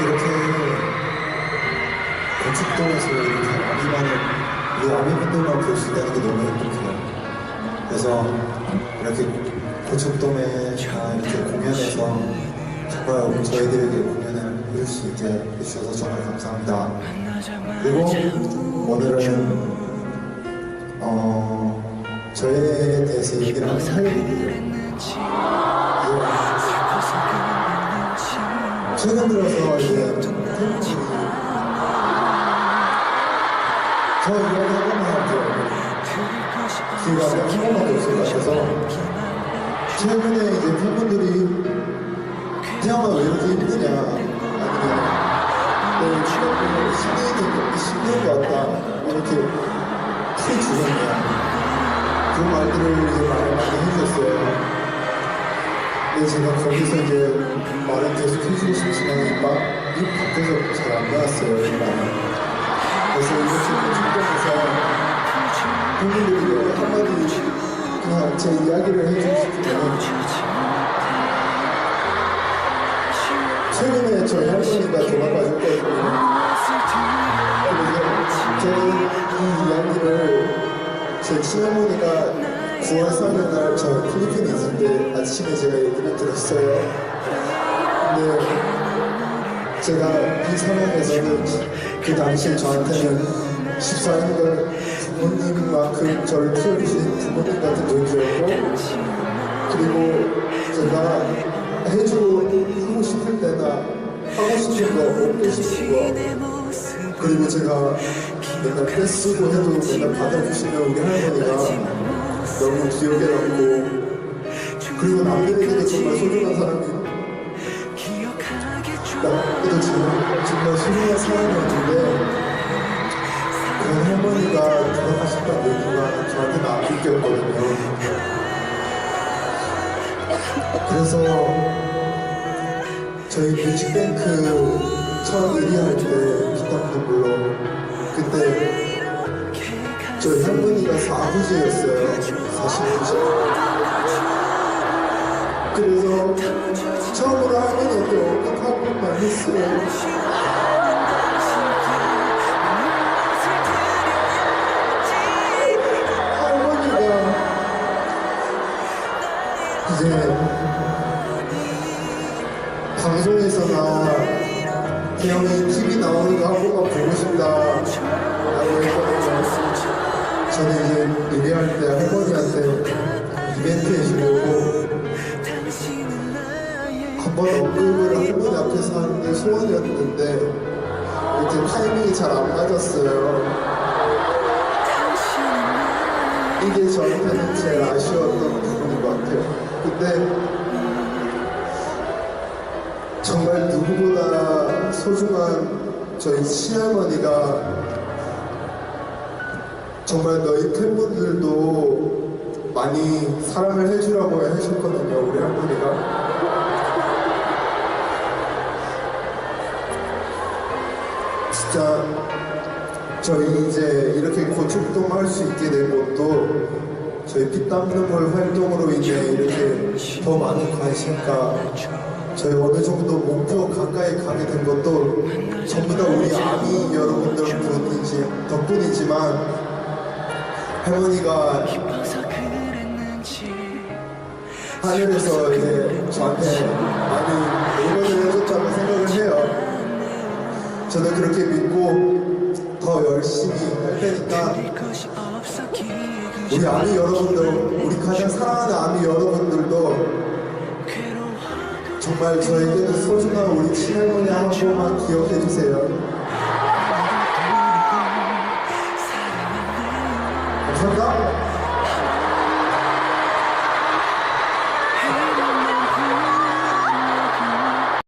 이렇게 건축동에서 이렇게 우리 아미분들만 볼 수 있다는 게 너무 행복해요. 그래서 이렇게 고척돔에 이렇게 공연해서 정말 저희들에게 공연을 해줄 수 있게 해주셔서 정말 감사합니다. 그리고 오늘은 저에 대해서 얘기를 한번 하려고요. 최근 들어서 이제 팬분들이 저 이야기 한 번만 할게요. 기회가 한 번밖에 없을 것 같아서 최근에 이제 팬분들이 태양아 왜 이렇게 힘드냐 아니면 너 취업을 10년이 왔다 이렇게 크게 죽었냐 그런 말들을 이제 많이 해주셨어요. 근데 제가 거기서 이제 말을 계속 해주고 싶지만 입 밖에서 잘 안 나왔어요. 이 말은. 그래서 이렇게 축복해서 팬분들이 한마디 그냥 제 이야기를 해주고 싶으면 최근에 저희 할머니가 조만간 줄 거거든요. 저는 이 이야기를 제 친할머니가 9월 3일 날 저 필리핀에 있을 때 아침에 제가 얘기를 들었어요. 근데 제가 이 상황에서는 그 당시에 저한테는 14년간 부모님만큼 저를 키워주신 부모님 같은 존재였고 그리고 제가 해주고 하고 싶을 때나 하고 싶은 거, 먹고 싶은 거 그리고 제가 맨날 떼쓰고 해도 맨날 받아주시는 우리 할머니가 너무 기억에 남고 그리고 남들에게도 정말 소중한 사람이 나에게도 정말 소중한 사람이었는데 그런 할머니가 돌아가셨다는 얘기가 저한테는 안 느꼈거든요. 그래서 저희 뮤직뱅크 처음 1위 할 때 피땀도 물론 그때 저희 할머니가 아버지였어요. 사실이죠. 그래서 처음으로 할머니한테 언급 한 번만 했어요. 할머니가 이제 방송에서나 태영이 TV 나오는 거 한 번만 보고 싶다 라고 했거든요. 저는 이제 예배할 때 할머니한테 이벤트 해주려고 한번 언급을 할머니 앞에서 하는 게 소원이었는데 이렇게 타이밍이 잘 안 맞았어요. 이게 저한테는 제일 아쉬웠던 부분인 것 같아요. 근데 정말 누구보다 소중한 저희 시할머니가 정말 너희 팬분들도 많이 사랑을 해주라고 하셨거든요. 우리 할머니가. 진짜 저희 이제 이렇게 고축동 할 수 있게 된 것도 저희 피땀 눈물 활동으로 인해 이렇게 더 많은 관심과 저희 어느 정도 목표 가까이 가게 된 것도 전부 다 우리 아미 여러분들 덕분이지만 할머니가 하늘에서 이제 저한테 많이 응원을 해줬다고 생각을 해요. 저는 그렇게 믿고 더 열심히 할 테니까 우리 아미 여러분들, 우리 가장 사랑하는 아미 여러분들도 정말 저에게는 소중한 우리 친할머니 한 번만 기억해 주세요. 감사합니다.